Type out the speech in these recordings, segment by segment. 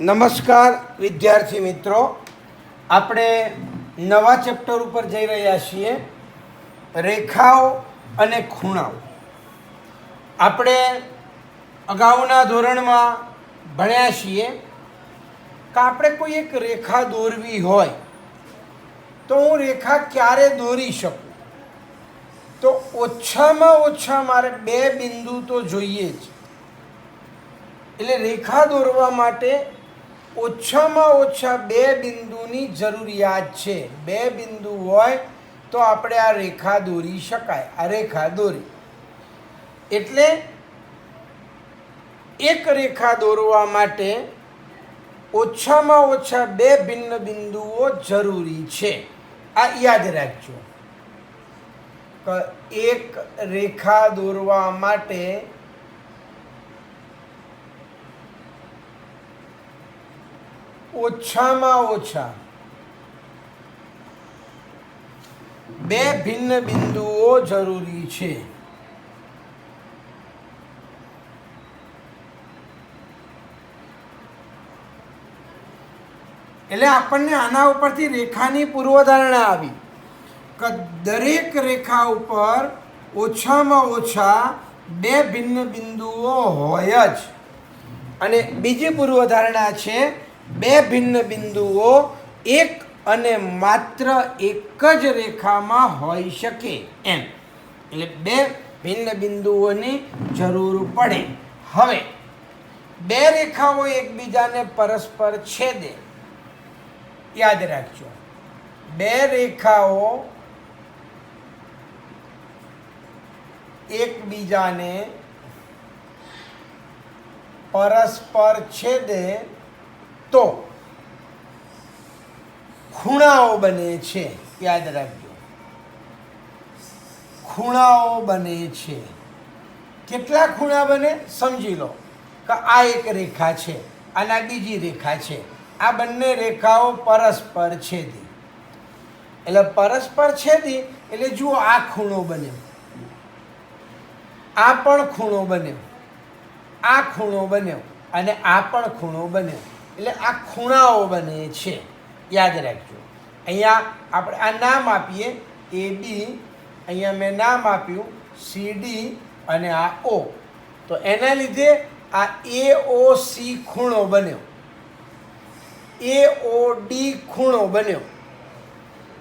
નમસ્કાર વિદ્યાર્થી મિત્રો, આપણે નવા ચેપ્ટર ઉપર જઈ રહ્યા છીએ, રેખાઓ અને ખૂણાઓ. આપણે અગાઉના ધોરણમાં ભણ્યા છીએ કે આપણે કોઈ એક રેખા દોરવી હોય તો હું રેખા ક્યારે દોરી શકું? તો ઓછામાં ઓછા મારે બે બિંદુ તો જોઈએ જ. એટલે રેખા દોરવા માટે ઓછામાં ઓછા બે બિંદુની જરૂરિયાત છે. બે બિંદુ હોય તો આપણે આ રેખા દોરી શકાય. આ રેખા દોરી એટલે એક રેખા દોરવા માટે ઓછામાં ઓછા બે ભિન્ન બિંદુઓ જરૂરી છે. આ યાદ રાખજો કે એક રેખા દોરવા માટે ઓછામાં ઓછા બે ભિન્ન બિંદુઓ જરૂરી છે. એટલે આપણને આના ઉપરથી રેખાની પૂર્વધારણા આવી કે દરેક રેખા ઉપર ઓછામાં ઓછા બે ભિન્ન બિંદુઓ હોય જ. અને બીજી પૂર્વધારણા છે, બે ભિન્ન બિંદુઓ એક અને માત્ર એક જ રેખામાં હોઈ શકે એમ. એટલે બે ભિન્ન બિંદુઓની જરૂર પડે. હવે બે રેખાઓ એકબીજાને પરસ્પર છેદે. યાદ રાખજો, બે રેખાઓ એકબીજાને પરસ્પર છેદે તો ખૂણાઓ બને છે. યાદ રાખજો, ખૂણાઓ બને છે. કેટલા ખૂણા બને સમજી લો કે આ એક રેખા છે અને આ બીજી રેખા છે. આ બંને રેખાઓ પરસ્પર છેદી. એટલે પરસ્પર છેદી એટલે જુઓ, આ ખૂણો બન્યો, આ પણ ખૂણો બન્યો, આ ખૂણો બન્યો અને આ પણ ખૂણો બન્યો. એટલે આ ખૂણાઓ બને છે. યાદ રાખજો. અહીંયા આપણે આ નામ આપીએ એ બી, અહીંયા મેં નામ આપ્યું CD અને આ O. તો એના લીધે આ AOC ખૂણો બન્યો, AOD ખૂણો બન્યો,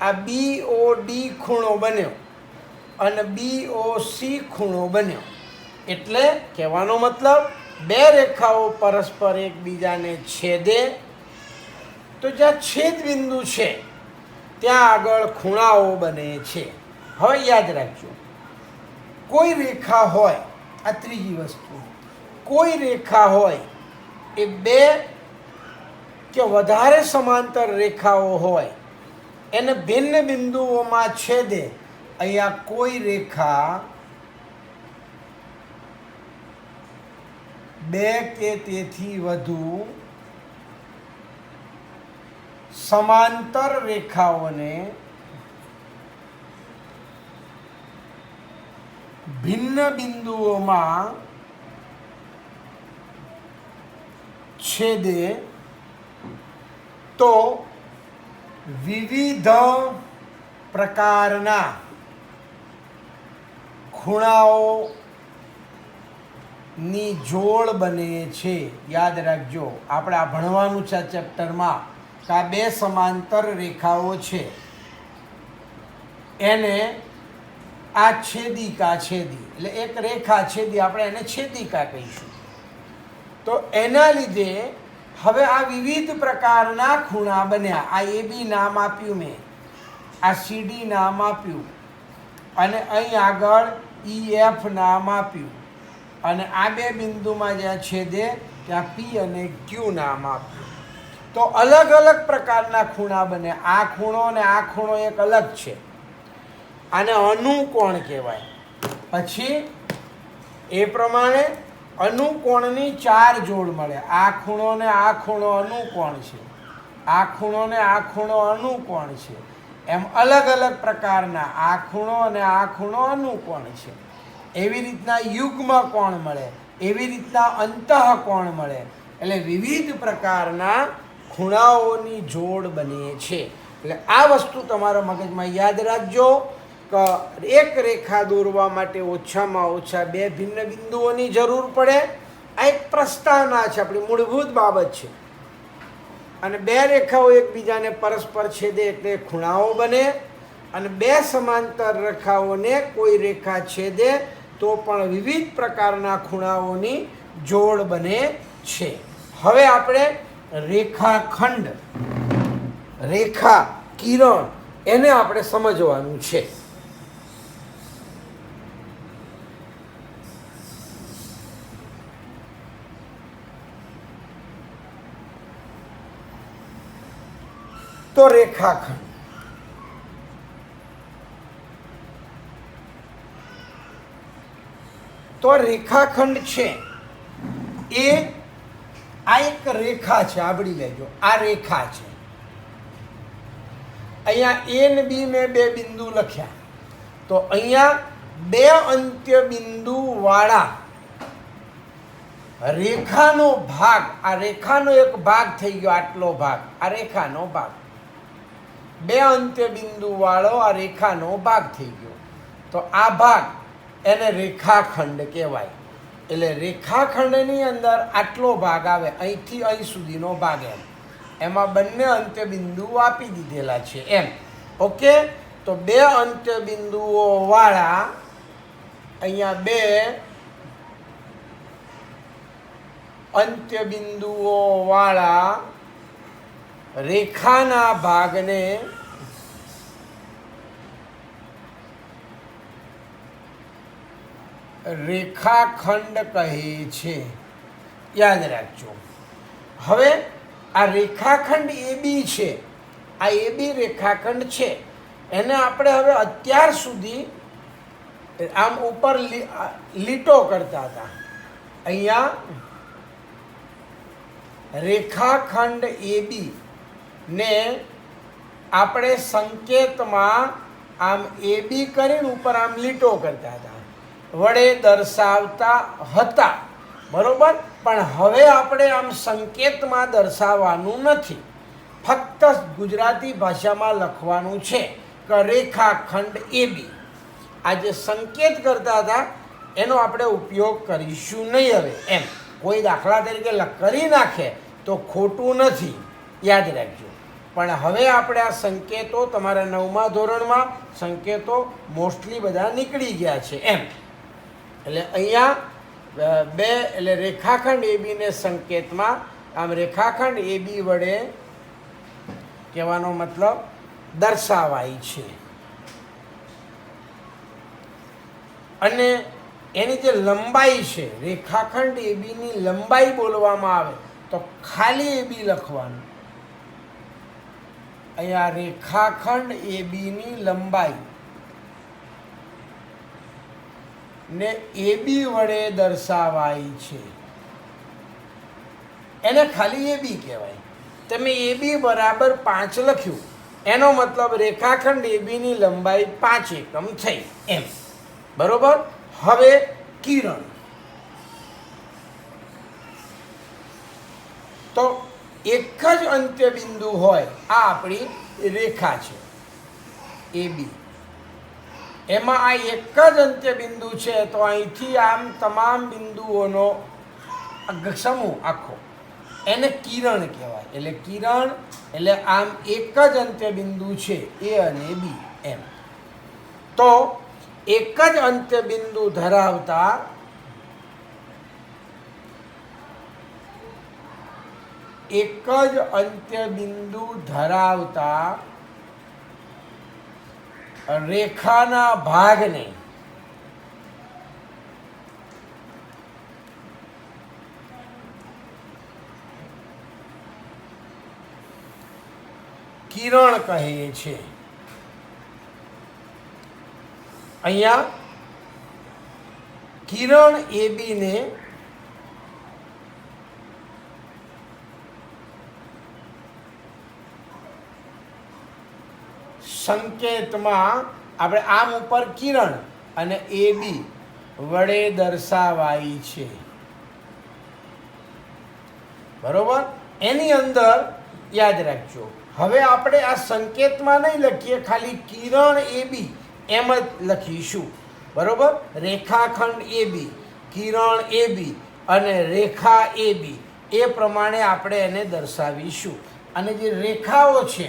આ BOD ખૂણો બન્યો અને BOC ખૂણો બન્યો. એટલે કહેવાનો મતલબ, બે રેખાઓ પરસ્પર એકબીજાને છેદે તો જ્યાં છેદ બિંદુ છે ત્યાં આગળ ખૂણાઓ બને છે. હવે યાદ રાખજો, કોઈ રેખા હોય, આ ત્રીજી વસ્તુ, કોઈ રેખા હોય એ બે કે વધારે સમાંતર રેખાઓ હોય એને ભિન્ન બિંદુઓમાં છેદે. અહીંયા કોઈ રેખા બે કે તેથી વધુ સમાંતર રેખાઓને ભિન્ન બિંદુઓમાં છેદે તો વિવિધ પ્રકારના ખૂણાઓની જોડ બને છે. યાદ રાખજો, આપણે આ ભણવાનું છે આ ચેપ્ટરમાં કે આ બે સમાંતર રેખાઓ છે એને આ છેદિકા છેદી, એટલે એક રેખા છેદી, આપણે એને છેદિકા કહીશું. તો એના લીધે હવે આ વિવિધ પ્રકારના ખૂણા બન્યા. આ AB નામ આપ્યું મેં, આ CD નામ આપ્યું અને અહીં આગળ EF નામ આપ્યું અને આ બે બિંદુમાં જ્યાં છેદે ત્યાં P અને Q નામ આપ્યું. તો અલગ અલગ પ્રકારના ખૂણા બને. આ ખૂણો અને આ ખૂણો એક અલગ છે, આને અનુકોણ કહેવાય. પછી એ પ્રમાણે અનુકોણની ચાર જોડ મળે. આ ખૂણો ને આ ખૂણો અનુકોણ છે, આ ખૂણો ને આ ખૂણો અનુકોણ છે. એમ અલગ અલગ પ્રકારના આ ખૂણો અને આ ખૂણો અનુકોણ છે. એવી રીતના યુગ્મ કોણ મળે, એવી રીતના અંતઃકોણ મળે, એટલે વિવિધ પ્રકારના ખૂણાઓની જોડ બને છે. એટલે આ વસ્તુ તમારા મગજમાં યાદ રાખજો કે એક રેખા દોરવા માટે ઓછામાં ઓછા 2 ભિન્ન બિંદુઓની જરૂર પડે. આ એક પ્રસ્તાવના છે, આપણી મૂળભૂત બાબત છે. અને 2 રેખાઓ એકબીજાને પરસ્પર છેદે એટલે ખૂણાઓ બને, અને 2 સમાંતર રેખાઓને કોઈ રેખા છેદે તો પણ વિવિધ પ્રકારના ખૂણાઓની જોડ બને છે. હવે આપણે રેખાખંડ, રેખા કિરણ એને આપણે સમજવાનું છે. તો રેખાખંડ, તો રેખાખંડ છે એ આ એક રેખા છે, આવડી લેજો. આ રેખા છે. અહીંયા એ ને બી મેં 2 બિંદુ લખ્યા, તો અહીંયા 2 અંત્ય બિંદુ વાળા રેખાનો ભાગ, આ રેખાનો એક ભાગ થઈ ગયો, આટલો ભાગ આ રેખાનો ભાગ, 2 અંત્ય બિંદુ વાળો આ રેખાનો ભાગ થઈ ગયો. તો આ ભાગ એને રેખાખંડ કહેવાય. એટલે રેખાખંડની અંદર આટલો ભાગ આવે, અહીંથી અહીં સુધીનો ભાગ, એમાં બંને અંત્ય બિંદુઓ આપી દીધેલા છે એમ. ઓકે, તો 2 અંત્ય બિંદુઓ વાળા અહીંયા 2 અંત્ય બિંદુઓ વાળા રેખાના ભાગને રેખાખંડ કહે છે. યાદ રાખજો. હવે આ રેખાખંડ AB છે, આ AB રેખાખંડ છે, એને આપણે હવે અત્યાર સુધી આમ ઉપર લીટો કરતા હતા. અહીંયા રેખાખંડ AB ને આપણે સંકેતમાં આમ AB કરીને ઉપર આમ લીટો કરતા હતા, વડે દર્શાવતા હતા, બરોબર. પણ હવે આપણે આમ સંકેતમાં દર્શાવવાનું નથી, ફક્ત ગુજરાતી ભાષામાં લખવાનું છે કે રેખાખંડ AB. આ જે સંકેત કરતા હતા એનો આપણે ઉપયોગ કરીશું નહીં હવે એમ. કોઈ દાખલા તરીકે કરી નાખે તો ખોટું નથી, યાદ રાખજો. પણ હવે આપણે આ સંકેતો, તમારા 9મા ધોરણમાં સંકેતો મોસ્ટલી બધા નીકળી ગયા છે એમ. એટલે અહીંયા 2 એટલે રેખાખંડ ABને સંકેતમાં આમ રેખાખંડ AB વડે કહેવાનો મતલબ દર્શાવાય છે. અને એની જે લંબાઈ છે, રેખાખંડ ABની લંબાઈ બોલવામાં આવે તો ખાલી AB લખવાનું. અહીંયા રેખાખંડ ABની લંબાઈ ને AB વડે દર્શાવાય છે, એને ખાલી AB કહેવાય. તમે AB બરાબર 5 લખ્યું, એનો મતલબ રેખાખંડ ABની લંબાઈ 5 એકમ થઈ એમ, બરોબર. હવે કિરણ, તો એક જ અંત્ય બિંદુ હોય, આ આપણી રેખા છે AB, એમાં આ એક જ અંત્ય બિંદુ છે, તો અહીંથી આમ તમામ બિંદુઓનો સમૂહ આખો એને કિરણ કહેવાય. એટલે કિરણ એટલે આમ એક જ અંત્ય બિંદુ છે A અને B એમ. તો એક જ અંત્ય બિંદુ ધરાવતા રેખાના ભાગને કિરણ કહે છે. અહીંયા કિરણ AB ને સંકેતમાં આપણે આમ ઉપર કિરણ અને AB વડે દર્શાવાય છે. બરોબર. એની અંદર યાદ રાખજો. હવે આપણે આ સંકેતમાં નહીં લખીએ, ખાલી કિરણ એ બી એમ જ લખીશું. બરોબર. રેખાખંડ એ બી, કિરણ એ બી અને રેખા એ બી, એ પ્રમાણે આપણે એને દર્શાવીશું. અને જે રેખાઓ છે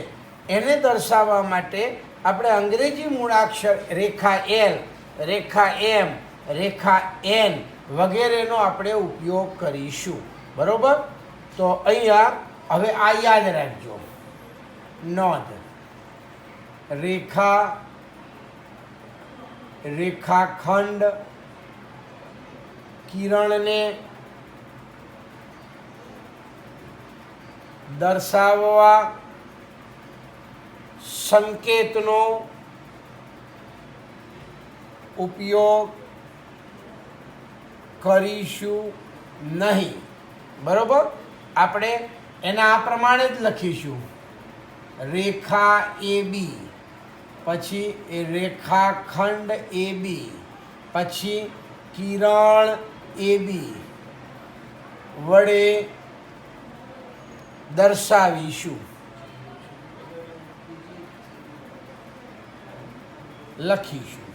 એને દર્શાવવા માટે આપણે અંગ્રેજી મૂળાક્ષર રેખા એલ, રેખા એમ, રેખા એન વગેરેનો આપણે ઉપયોગ કરીશું. બરોબર. તો અહીંયા હવે આ યાદ રાખજો. નોંધ. રેખા, રેખાખંડ, કિરણને દર્શાવવા સંકેતનો ઉપયોગ કરીશું નહીં. બરોબર. આપણે એના આ પ્રમાણે જ લખીશું. રેખા એ બી, પછી રેખાખંડ એ બી, પછી કિરણ એ બી વડે દર્શાવીશું, લખીશું.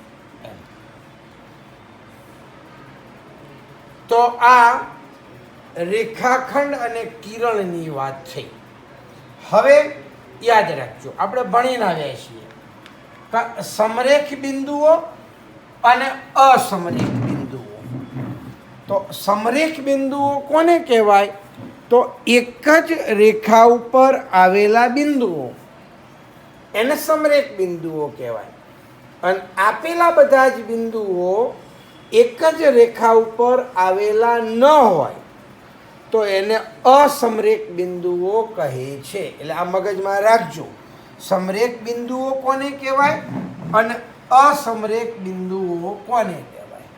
તો આ રેખાખંડ અને કિરણની વાત થઈ. હવે યાદ રાખજો, આપણે ભણીને આવ્યા છીએ સમરેખ બિંદુઓ અને અસમરેખ બિંદુઓ. તો સમરેખ બિંદુઓ કોને કહેવાય? તો એક જ રેખા ઉપર આવેલા બિંદુઓ એને સમરેખ બિંદુઓ કહેવાય. અને આપેલા બધા જ બિંદુઓ એક જ રેખા ઉપર આવેલા ન હોય તો એને અસમરેખ બિંદુઓ કહે છે. એટલે આ મગજમાં રાખજો. સમરેખ બિંદુઓ કોને કહેવાય અને અસમરેખ બિંદુઓ કોને કહેવાય?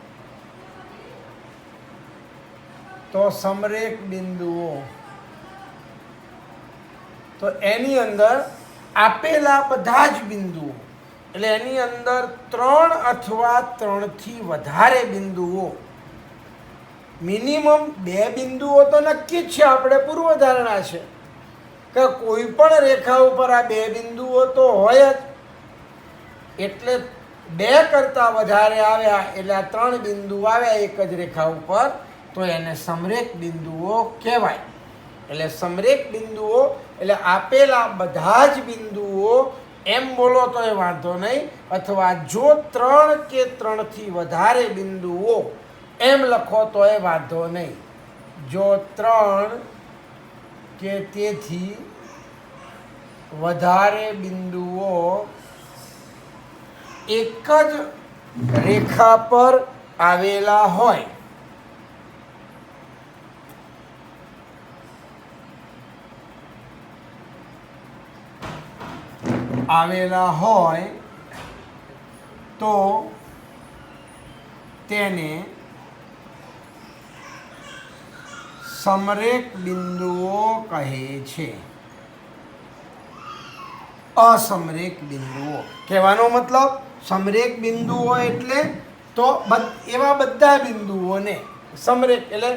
તો સમરેખ બિંદુઓ તો એની અંદર આપેલા બધા જ બિંદુઓ, એટલે એની અંદર 3 અથવા 3થી વધારે બિંદુઓ, મિનિમમ 2 બિંદુઓ તો નક્કી જ છે. આપણે પૂર્વધારણા છે કે કોઈ પણ રેખા ઉપર આ 2 બિંદુઓ તો હોય જ. એટલે 2 કરતાં વધારે આવ્યા એટલે આ 3 બિંદુ આવ્યા એક જ રેખા ઉપર, તો એને સમરેખ બિંદુઓ કહેવાય. એટલે સમરેખ બિંદુઓ એટલે આપેલા બધા જ બિંદુઓ એમ બોલો તો એ વાંધો નહીં, અથવા જો 3 કે 3થી વધારે બિંદુઓ એમ લખો તો એ વાંધો નહીં. જો 3 કે તેથી વધારે બિંદુઓ એક જ રેખા પર આવેલા હોય તો તેને સમરેખ બિંદુઓ કહે છે. અસમરેખ બિંદુઓ કહેવાનો મતલબ સમરેખ બિંદુઓ એટલે તો એવા બધા બિંદુઓને સમરેખ એટલે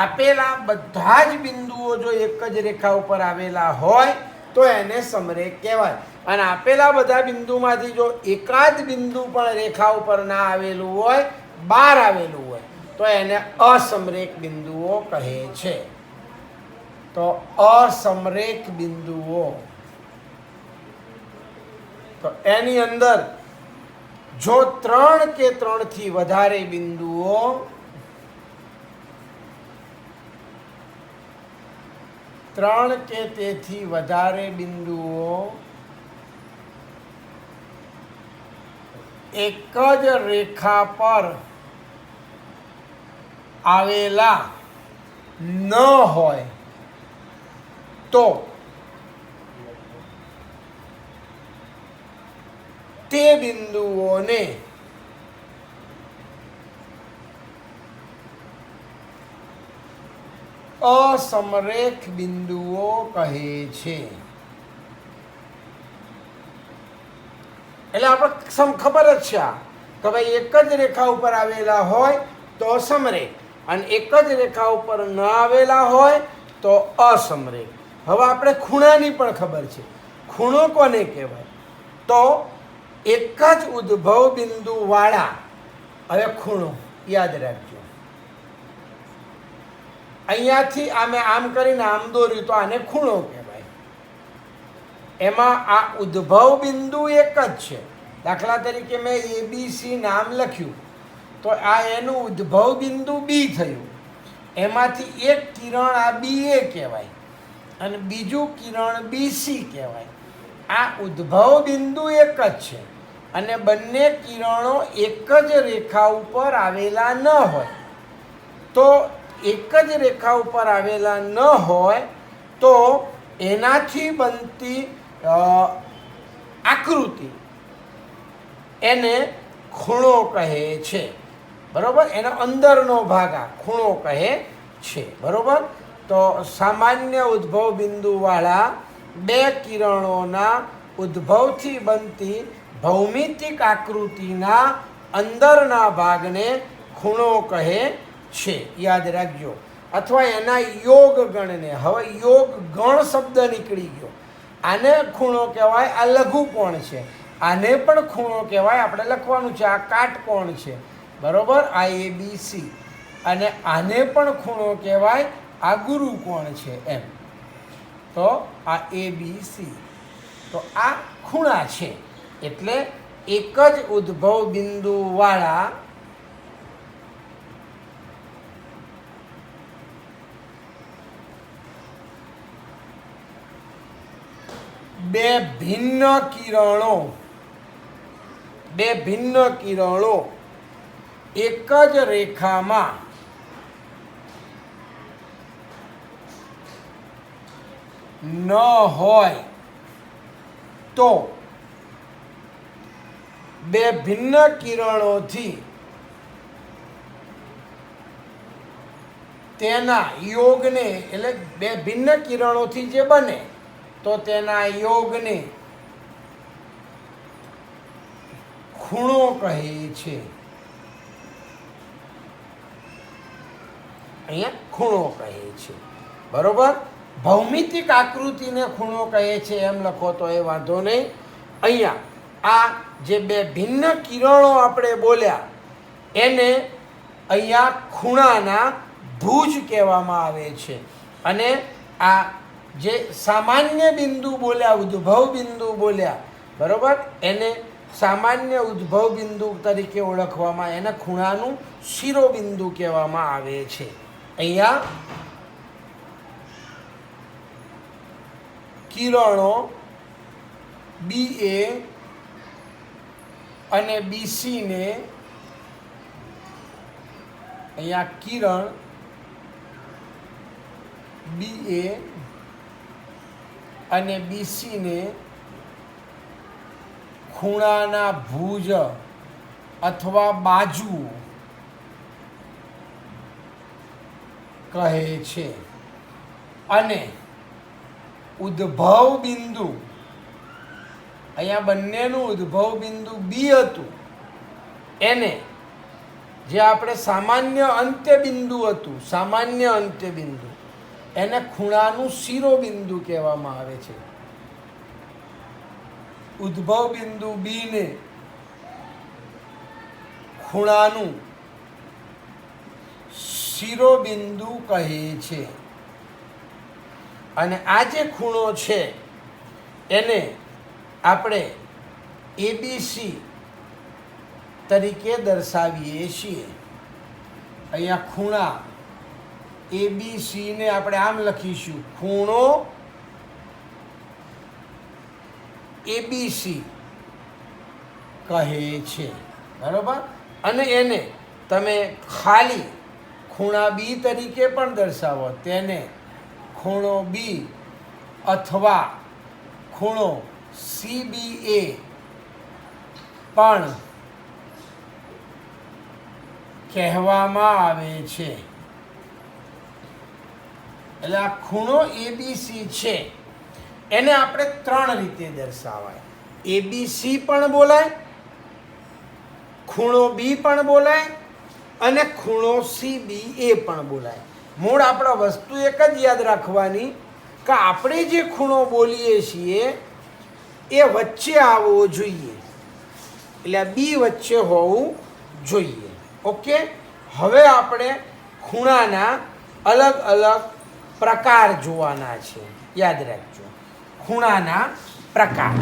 આપેલા બધા જ બિંદુઓ જો એક જ રેખા ઉપર આવેલા હોય તો એને સમરેખ કહેવાય. અને આપેલા બધા બિંદુમાંથી જો એકાદ બિંદુ પણ રેખા ઉપર ના આવેલું હોય, બહાર આવેલું હોય, તો એને અસમરેખ બિંદુઓ કહે છે. તો અસમરેખ બિંદુઓ તો એની અંદર જો 3 કે 3થી વધારે બિંદુઓ કે તેથી વધારે બિંદુઓ એક જ રેખા પર આવેલા ન હોય તો તે બિંદુઓને અસમરેખ બિંદુઓ કહે છે. એટલે આપણે ખબર જ છે કે ભાઈ એક જ રેખા ઉપર આવેલા હોય તો સમરેખ, અને એક જ રેખા ઉપર ન આવેલા હોય તો અસમરેખ. હવે આપણે ખૂણાની પણ ખબર છે. ખૂણો કોને કહેવાય? તો એક જ ઉદ્ભવ બિંદુવાળા, હવે ખૂણો યાદ રાખજો, અહીંયાથી આમે આમ કરીને આમ દોર્યું તો આને ખૂણો કહેવાય. એમાં આ ઉદ્ભવ બિંદુ એક જ છે. દાખલા તરીકે મેં ABC નામ લખ્યું તો આ એનું ઉદ્ભવ બિંદુ બી થયું. એમાંથી એક કિરણ આ BA કહેવાય અને બીજું કિરણ BC કહેવાય. આ ઉદ્ભવ બિંદુ એક જ છે અને બંને કિરણો એક જ રેખા ઉપર આવેલા ન હોય. તો એક જ રેખા ઉપર આવેલા ન હોય તો એનાથી બનતી આકૃતિ એને ખૂણો કહે છે. બરોબર? એનો અંદરનો ભાગ આ ખૂણો કહે છે. બરોબર? તો સામાન્ય ઉદ્ભવ બિંદુવાળા બે કિરણોના ઉદ્ભવથી બનતી ભૌમિતિક આકૃતિના અંદરના ભાગને ખૂણો કહે છે. યાદ રાખજો. અથવા એના યોગ ગણને, હવે યોગ ગણ શબ્દ નીકળી ગયો. આને ખૂણો કહેવાય. આ લઘુકોણ છે. આને પણ ખૂણો કહેવાય. આપણે લખવાનું છે આ કાટકોણ છે. બરોબર? આ ABC. અને આને પણ ખૂણો કહેવાય. આ ગુરુકોણ છે એમ. તો આ ABC. તો આ ખૂણા છે. એટલે એક જ ઉદ્ભવ બિંદુવાળા બે ભિન્ન કિરણો એક જ રેખામાં ન હોય તો બે ભિન્ન કિરણોથી તેના યોગને, એટલે બે ભિન્ન કિરણોથી જે બને તો તેના યોગને ખૂણો કહે છે. અહીંયા ખૂણો કહે છે. બરોબર? ભૌમિતિક આકૃતિને ખૂણો કહે છે એમ લખો તો એ વાંધો નહીં. અહીંયા આ જે બે ભિન્ન કિરણો આપણે બોલ્યા એને અહીંયા ખૂણાના ભુજ કહેવામાં આવે છે. અને આ જે સામાન્ય બિંદુ બોલ્યા, ઉદ્ભવ બિંદુ બોલ્યા, બરોબર, એને સામાન્ય ઉદ્ભવ બિંદુ તરીકે ઓળખવામાં, એને ખૂણાનું શિરોબિંદુ કહેવામાં આવે છે. અહીંયા કિરણો BA અને BC ને, અહીંયા કિરણ BA અને BC ને ખૂણાના ભુજ અથવા બાજુ કહે છે. અને ઉદ્ભવ બિંદુ, અહીંયા બંનેનું ઉદ્ભવ બિંદુ B હતું, એને જે આપણે સામાન્ય અંત્યબિંદુ હતું, સામાન્ય અંત્યબિંદુ, એને ખૂણાનું શિરોબિંદુ કહેવામાં આવે છે. ઉદ્ભવ બિંદુ B ને ખૂણાનું શિરોબિંદુ કહે છે. અને આ જે ખૂણો છે એને આપણે ABC તરીકે દર્શાવીએ છીએ. અહીંયા ખૂણા ABC ને આપણે આમ લખીશું, ખૂણો ABC કહે છે. બરોબર? અને એને તમે ખાલી ખૂણા B તરીકે પણ દર્શાવો, તેને ખૂણો B અથવા ખૂણો CBA પણ કહેવામાં આવે છે. એટલે આ ખૂણો ABC છે એને આપણે ત્રણ રીતે દર્શાવાય. ABC પણ બોલાય, ખૂણો B પણ બોલાય અને ખૂણો CBA પણ બોલાય. મૂળ આપણે વસ્તુ એક જ યાદ રાખવાની કે આપણે જે ખૂણો બોલીએ છીએ એ વચ્ચે આવવો જોઈએ, એટલે આ બી વચ્ચે હોવું જોઈએ. ઓકે, હવે આપણે ખૂણાના અલગ અલગ પ્રકાર જોવાના છે. યાદ રાખજો, ખૂણાના પ્રકાર.